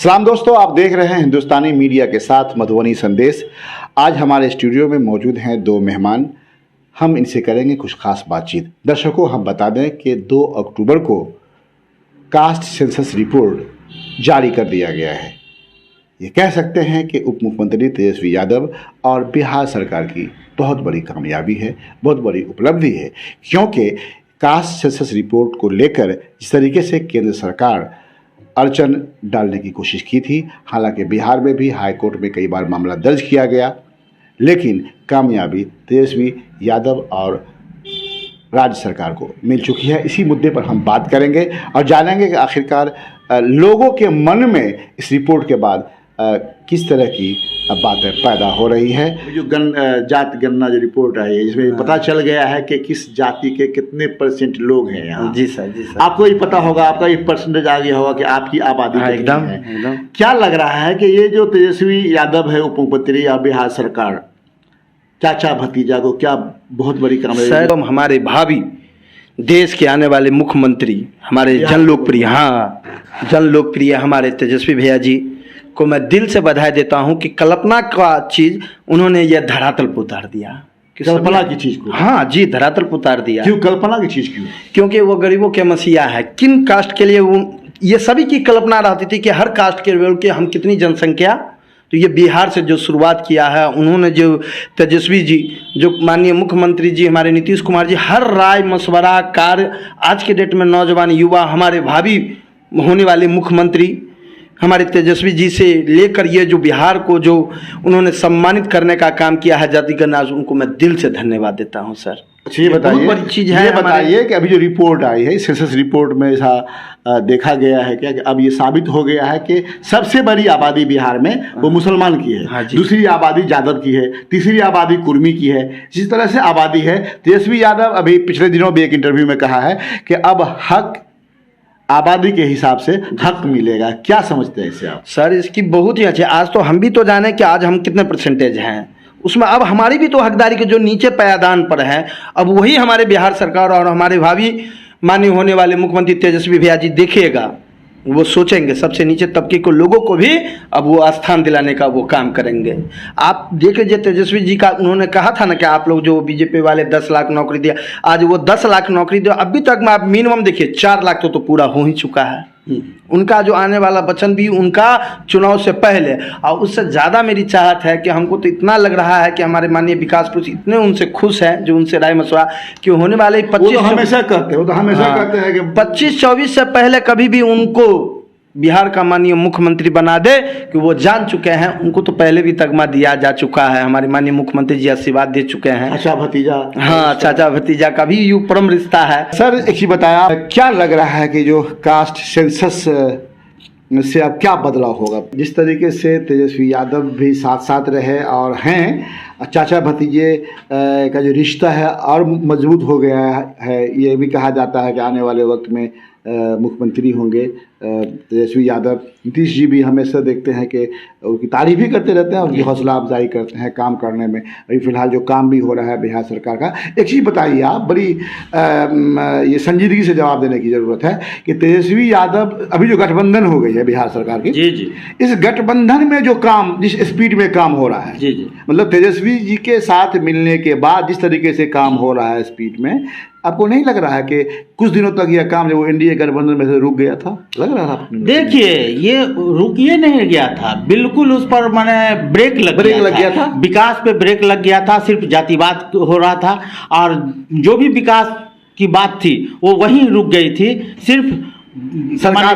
सलाम दोस्तों, आप देख रहे हैं हिंदुस्तानी मीडिया के साथ मधुबनी संदेश। आज हमारे स्टूडियो में मौजूद हैं दो मेहमान। हम इनसे करेंगे कुछ खास बातचीत। दर्शकों, हम बता दें कि 2 अक्टूबर को कास्ट सेंसस रिपोर्ट जारी कर दिया गया है। ये कह सकते हैं कि उप मुख्यमंत्री तेजस्वी यादव और बिहार सरकार की बहुत बड़ी कामयाबी है, बहुत बड़ी उपलब्धि है, क्योंकि कास्ट सेंसस रिपोर्ट को लेकर जिस तरीके से केंद्र सरकार अड़चन डालने की कोशिश की थी, हालांकि बिहार में भी हाई कोर्ट में कई बार मामला दर्ज किया गया, लेकिन कामयाबी तेजस्वी यादव और राज्य सरकार को मिल चुकी है। इसी मुद्दे पर हम बात करेंगे और जानेंगे कि आखिरकार लोगों के मन में इस रिपोर्ट के बाद किस तरह की बातें पैदा हो रही है। जो जाति गणना जो रिपोर्ट आई है, जिसमें पता चल गया है कि किस जाति के कितने % लोग हैं यहाँ। जी सर, जी सर। आपको ये पता होगा, आपका एक % आ गया होगा कि आपकी आबादी एकदम है। क्या लग रहा है कि ये जो तेजस्वी यादव है उप मुख्यमंत्री या बिहार सरकार, चाचा भतीजा को क्या बहुत बड़ी कामयाबी? सर, हमारे भावी देश के आने वाले मुख्यमंत्री, हमारे जन लोकप्रिय हमारे तेजस्वी भैया जी को मैं दिल से बधाई देता हूं कि कल्पना का चीज उन्होंने यह धरातल पर उतार दिया। कल्पना की चीज को? हाँ जी, धरातल पर उतार दिया। क्यों कल्पना की चीज क्यों? क्योंकि वो गरीबों के मसीहा है। किन कास्ट के लिए ये सभी की कल्पना रहती थी कि हर कास्ट के लोग के हम कितनी जनसंख्या। तो ये बिहार से जो शुरुआत किया है उन्होंने, जो तेजस्वी जी, जो माननीय मुख्यमंत्री जी हमारे नीतीश कुमार जी, हर राय मशवरा कार्य आज के डेट में नौजवान युवा, हमारे भावी होने वाले मुख्यमंत्री हमारे तेजस्वी जी से लेकर ये जो बिहार को जो उन्होंने सम्मानित करने का काम किया है जाति गणना, उनको मैं दिल से धन्यवाद देता हूँ सर। अच्छा, ये बताइए, बड़ी चीज है। ये बताइए कि अभी जो रिपोर्ट आई है, सेंसस रिपोर्ट में ऐसा देखा गया है क्या कि अब ये साबित हो गया है कि सबसे बड़ी आबादी बिहार में वो मुसलमान की है। हाँ, दूसरी आबादी यादव की है, तीसरी आबादी कुर्मी की है। जिस तरह से आबादी है, तेजस्वी यादव अभी पिछले दिनों भी एक इंटरव्यू में कहा है कि अब हक आबादी के हिसाब से हक मिलेगा। क्या समझते हैं इससे आप? सर, इसकी बहुत ही अच्छी। आज तो हम भी तो जाने कि आज हम कितने % हैं उसमें। अब हमारी भी तो हकदारी के जो नीचे पायदान पर है, अब वही हमारे बिहार सरकार और हमारे भावी माननीय होने वाले मुख्यमंत्री तेजस्वी भैया जी देखिएगा, वो सोचेंगे सबसे नीचे तबके को, लोगों को भी अब वो स्थान दिलाने का वो काम करेंगे। आप देख लीजिए, तेजस्वी जी का उन्होंने कहा था ना कि आप लोग जो बीजेपी वाले 10 लाख नौकरी दिया, आज वो 10 लाख नौकरी दिया। अभी तक में आप मिनिमम देखिए 4 लाख तो पूरा हो ही चुका है। उनका जो आने वाला वचन भी उनका चुनाव से पहले, और उससे ज़्यादा मेरी चाहत है कि हमको तो इतना लग रहा है कि हमारे माननीय विकास पुरुष इतने उनसे खुश हैं, जो उनसे राय मशवरा कि होने वाले 25 हमेशा कहते हैं कि 25-24 से पहले कभी भी उनको बिहार का माननीय मुख्यमंत्री बना दे, कि वो जान चुके हैं। उनको तो पहले भी तगमा दिया जा चुका है, हमारे माननीय मुख्यमंत्री जी आशीर्वाद दे चुके हैं। चाचा भतीजा, हाँ, चाचा भतीजा का भी यू परम रिश्ता है। सर, एक चीज बताया, क्या लग रहा है कि जो कास्ट सेंसस से अब क्या बदलाव होगा? जिस तरीके से तेजस्वी यादव भी साथ साथ रहे और हैं, चाचा भतीजे का जो रिश्ता है और मजबूत हो गया है। ये भी कहा जाता है कि आने वाले वक्त में मुख्यमंत्री होंगे तेजस्वी यादव। नीतीश जी भी हमेशा देखते हैं कि उनकी तारीफ भी करते रहते हैं, उनकी हौसला अफजाई करते हैं काम करने में। अभी फिलहाल जो काम भी हो रहा है बिहार सरकार का, एक चीज़ बताइए आप, बड़ी ये संजीदगी से जवाब देने की ज़रूरत है कि तेजस्वी यादव, अभी जो गठबंधन हो गई है बिहार सरकार की, जी जी, इस गठबंधन में जो काम, जिस स्पीड में काम हो रहा है, जी जी, मतलब तेजस्वी जी के साथ मिलने के बाद जिस तरीके से काम हो रहा है स्पीड में, आपको नहीं लग रहा है कि कुछ दिनों तक यह काम जो एनडीए गठबंधन में से रुक गया था? लग रहा था? देखिए, ये रुकिए नहीं गया था, बिल्कुल उस पर मैंने ब्रेक लग गया था। विकास पे ब्रेक लग गया था, सिर्फ जातिवाद हो रहा था और जो भी विकास की बात थी वो वहीं रुक गई थी। सिर्फ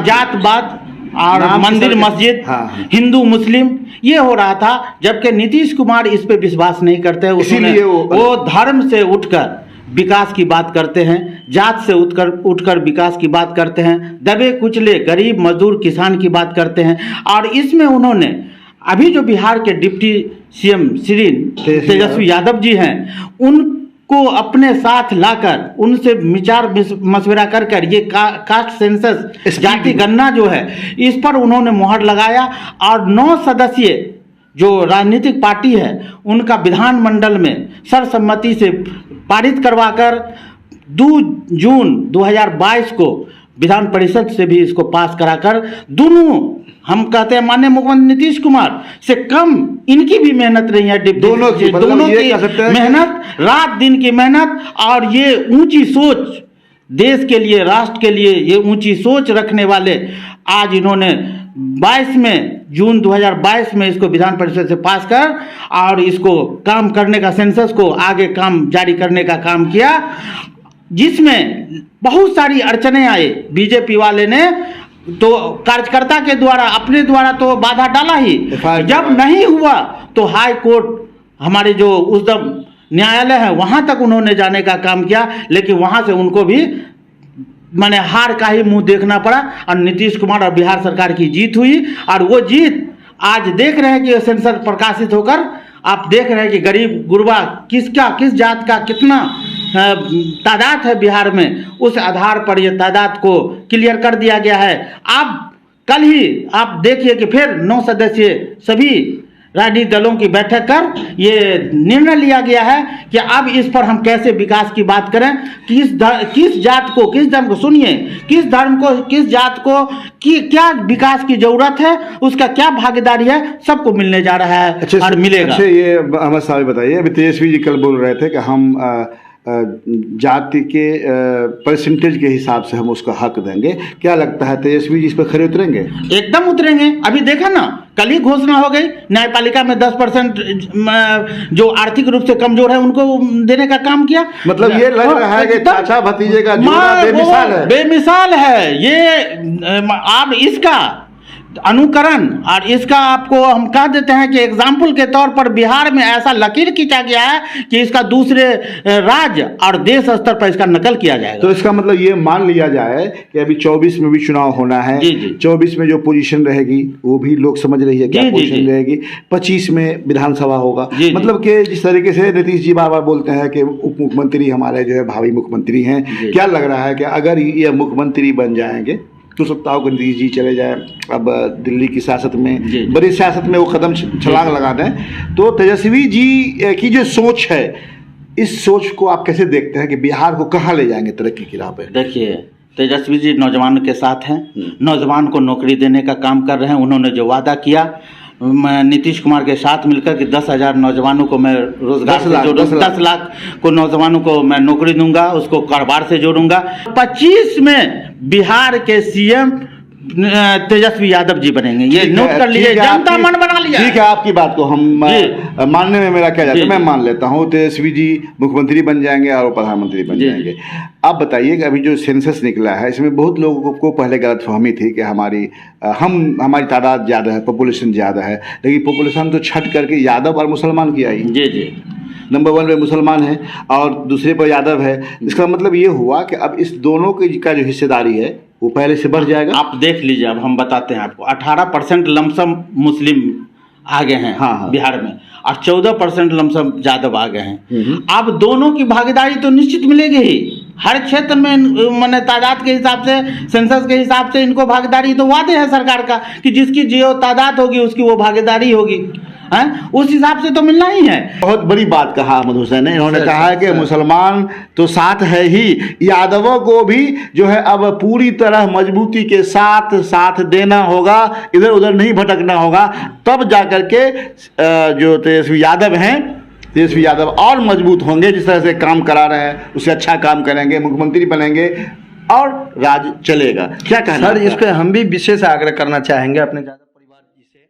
जातवाद और मंदिर मस्जिद, हिंदू मुस्लिम, ये हो रहा था। जबकि नीतीश कुमार इस पे विश्वास नहीं करते, इसीलिए वो धर्म से उठकर विकास की बात करते हैं, जात से उठकर विकास की बात करते हैं, दबे कुचले गरीब मजदूर किसान की बात करते हैं। और इसमें उन्होंने अभी जो बिहार के डिप्टी सीएम श्री तेजस्वी यादव जी हैं, उनको अपने साथ लाकर उनसे विचार मशविरा कर ये कास्ट सेंसस जाति गणना जो है, इस पर उन्होंने मुहर लगाया। और 9 सदस्यीय जो राजनीतिक पार्टी है उनका विधानमंडल में सर्वसम्मति से पारित करवाकर 2 जून 2022 को विधान परिषद से भी इसको पास कराकर दोनों, हम कहते हैं माननीय मुख्यमंत्री नीतीश कुमार से कम इनकी भी मेहनत रही है, दोनों की मेहनत, रात दिन की मेहनत, और ये ऊंची सोच देश के लिए, राष्ट्र के लिए ये ऊंची सोच रखने वाले आज इन्होंने 22 में जून 2022 में इसको विधान परिषद से पास कर और इसको काम करने का, सेंसस को आगे काम जारी करने का काम किया, जिसमें बहुत सारी अड़चने आई। बीजेपी वाले ने तो कार्यकर्ता के द्वारा, अपने द्वारा तो बाधा डाला ही, जब नहीं हुआ तो हाई कोर्ट, हमारे जो उच्चतम न्यायालय है, वहां तक उन्होंने जाने का काम किया, लेकिन वहां से उनको भी माने हार का ही मुंह देखना पड़ा और नीतीश कुमार और बिहार सरकार की जीत हुई। और वो जीत आज देख रहे हैं कि सेंसर प्रकाशित होकर आप देख रहे हैं कि गरीब गुरबा किस जात का कितना तादाद है बिहार में, उस आधार पर यह तादाद को क्लियर कर दिया गया है। अब कल ही आप देखिए कि फिर 9 सदस्यीय सभी राजनीतिक दलों की बैठक कर ये निर्णय लिया गया है कि अब इस पर हम कैसे विकास की बात करें, किस जात को, किस धर्म को, सुनिए, किस धर्म को, किस जात को क्या विकास की जरूरत है, उसका क्या भागीदारी है, सबको मिलने जा रहा है और मिलेगा। अच्छा, ये अहमद साहब बताइए, अभी तेजस्वी जी कल बोल रहे थे कि हम जाति के परसेंटेज के हिसाब से हम उसका हक देंगे, क्या लगता है तेजस्वी जी इस पर खरे उतरेंगे? एकदम उतरेंगे। अभी देखा ना, कल ही घोषणा हो गई, न्यायपालिका में 10% जो आर्थिक रूप से कमजोर है उनको देने का काम किया। मतलब ये लग रहा है कि चाचा भतीजे का बेमिसाल है, बेमिसाल है ये। आप इसका अनुकरण और इसका आपको हम कह देते हैं कि एग्जाम्पल के तौर पर बिहार में ऐसा लकीर खींचा गया है कि इसका दूसरे राज्य और देश स्तर पर इसका नकल किया जाएगा। तो इसका मतलब ये मान लिया जाए कि अभी 24 में भी चुनाव होना है, 24 में जो पोजीशन रहेगी वो भी लोग समझ रही है क्या पोजीशन रहेगी, 25 में विधानसभा होगा। मतलब कि जिस तरीके से नीतीश जी बार बार बोलते हैं कि उप मुख्यमंत्री हमारे जो है भावी मुख्यमंत्री हैं, क्या लग रहा है कि अगर ये मुख्यमंत्री बन जाएंगे तो सकता हो कि नीतीश जी चले जाए अब दिल्ली की सियासत में, बड़ी सियासत में वो कदम छलांग लगा दें, तो तेजस्वी जी की जो सोच है, इस सोच को आप कैसे देखते हैं कि बिहार को कहाँ ले जाएंगे तरक्की की राह पे? देखिए, तेजस्वी जी नौजवान के साथ हैं, नौजवान को नौकरी देने का काम कर रहे हैं। उन्होंने जो वादा किया, मैं नीतीश कुमार के साथ मिलकर कि 10,000 नौजवानों को मैं रोजगार से जोड़ूंगा, 10 लाख को नौजवानों को मैं नौकरी दूंगा, उसको कारोबार से जोड़ूंगा। 25 में बिहार के सीएम तेजस्वी यादव जी बनेंगे, ये नोट कर लीजिए, जनता मन बना लिया। ठीक है, आपकी बात को हम मानने में मेरा क्या जाता है, मैं मान लेता हूँ तेजस्वी जी मुख्यमंत्री बन जाएंगे और प्रधानमंत्री बन जाएंगे। आप बताइए कि अभी जो सेंसस निकला है, इसमें बहुत लोगों को पहले गलतफहमी थी कि हमारी तादाद ज़्यादा है, पॉपुलेशन ज़्यादा है, लेकिन पॉपुलेशन तो छट करके यादव और मुसलमान की आई। जी नंबर 1 पे मुसलमान है और दूसरे पर यादव है। इसका मतलब ये हुआ कि अब इस दोनों का जो हिस्सेदारी है वो पहले से बढ़ जाएगा। आप देख लीजिए, अब हम बताते हैं आपको, 18% लमसम मुस्लिम आ गए हैं बिहार में और 14% लमसम यादव आ गए हैं। अब दोनों की भागीदारी तो निश्चित मिलेगी ही, हर क्षेत्र में मैंने तादाद के हिसाब से, सेंसस के हिसाब से इनको भागीदारी तो वादे है सरकार का कि जिसकी जो तादाद होगी उसकी वो भागीदारी होगी, उस हिसाब से तो मिलना ही है। बहुत बड़ी बात कहा अहमद हुसैन ने, इन्होंने कहा है कि मुसलमान तो साथ है ही, यादवों को भी जो है अब पूरी तरह मजबूती के साथ देना होगा, इधर उधर नहीं भटकना होगा, तब जाकर के जो तेजस्वी यादव हैं, तेजस्वी यादव और मजबूत होंगे। जिस तरह से काम करा रहे हैं उससे अच्छा काम करेंगे, मुख्यमंत्री बनेंगे और राज चलेगा। क्या कहना सर, इस पर हम भी विशेष आग्रह करना चाहेंगे अपने परिवार जी से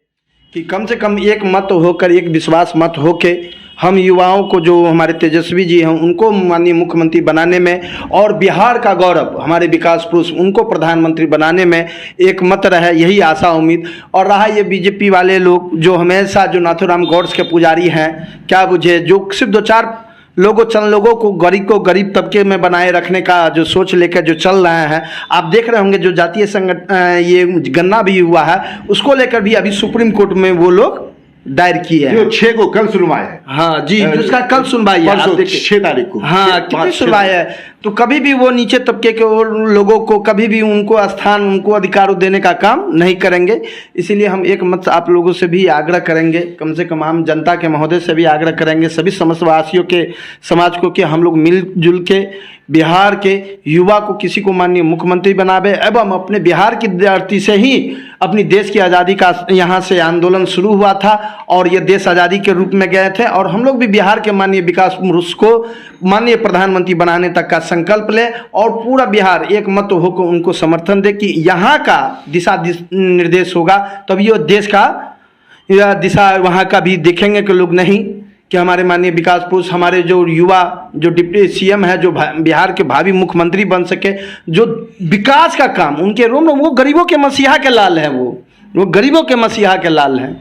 कि कम से कम एक मत होकर, एक विश्वास मत होके हम युवाओं को, जो हमारे तेजस्वी जी हैं, उनको माननीय मुख्यमंत्री बनाने में और बिहार का गौरव, हमारे विकास पुरुष, उनको प्रधानमंत्री बनाने में एक मत रहे, यही आशा उम्मीद। और रहा ये बीजेपी वाले लोग जो हमेशा जो नाथूराम गॉड्स के पुजारी हैं, क्या बुझे, जो सिर्फ 2-4 चंद लोगों को गरीब तबके में बनाए रखने का जो सोच लेकर जो चल रहे हैं। आप देख रहे होंगे जो जातीय संगठन ये गन्ना भी हुआ है, उसको लेकर भी अभी सुप्रीम कोर्ट में वो लोग दायर किए जो हैं। 6 को कल सुनवाई है। हाँ जी, जिसका कल सुनवाई है, आप परसों देखिए। 6 तारीख को। हाँ, कितनी 5-6 सुनवाई है। तो कभी भी वो नीचे तबके के वो लोगों को कभी भी उनको स्थान, उनको अधिकार देने का काम नहीं करेंगे। इसीलिए हम एक मत आप लोगों से भी आग्रह करेंगे, कम से कम आम जनता के महोदय से भी आग्रह करेंगे, सभी समस्तवासियों के समाज को, कि हम लोग मिलजुल के बिहार के युवा को किसी को माननीय मुख्यमंत्री बनावे एवं अपने बिहार की धरती से ही अपनी देश की आज़ादी का यहाँ से आंदोलन शुरू हुआ था और ये देश आज़ादी के रूप में गए थे। और हम लोग भी बिहार के माननीय विकास पुरुष को माननीय प्रधानमंत्री बनाने तक का संकल्प लें और पूरा बिहार एक मत होकर उनको समर्थन दे कि यहाँ का दिशा निर्देश होगा, तभी ये देश का यह दिशा वहाँ का भी देखेंगे कि लोग नहीं कि हमारे माननीय विकास पुरुष, हमारे जो युवा, जो डिप्टी सीएम है, जो बिहार के भावी मुख्यमंत्री बन सके, जो विकास का काम उनके रूम में, वो गरीबों के मसीहा के लाल हैं, वो गरीबों के मसीहा के लाल हैं।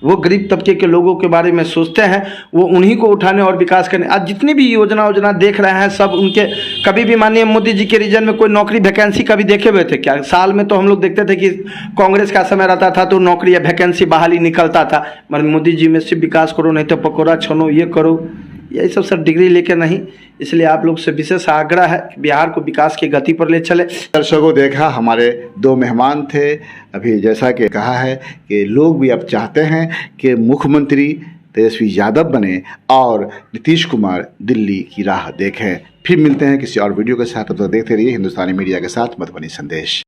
वो गरीब तबके के लोगों के बारे में सोचते हैं, वो उन्हीं को उठाने और विकास करने। आज जितनी भी योजना देख रहे हैं सब उनके, कभी भी माननीय मोदी जी के रीजन में कोई नौकरी वैकेंसी कभी देखे हुए थे क्या? साल में तो हम लोग देखते थे कि कांग्रेस का समय रहता था तो नौकरी या वैकेंसी बहाली निकलता था, मगर मोदी जी में सिर्फ विकास करो, नहीं तो पकौड़ा छनो, ये करो, यही सब सर डिग्री लेके नहीं। इसलिए आप लोग से विशेष आग्रह है कि बिहार को विकास की गति पर ले चले। दर्शकों, देखा हमारे 2 मेहमान थे। अभी जैसा कि कहा है कि लोग भी अब चाहते हैं कि मुख्यमंत्री तेजस्वी यादव बने और नीतीश कुमार दिल्ली की राह देखें। फिर मिलते हैं किसी और वीडियो के साथ। तब तक देखते रहिए हिंदुस्तानी मीडिया के साथ मधुबनी संदेश।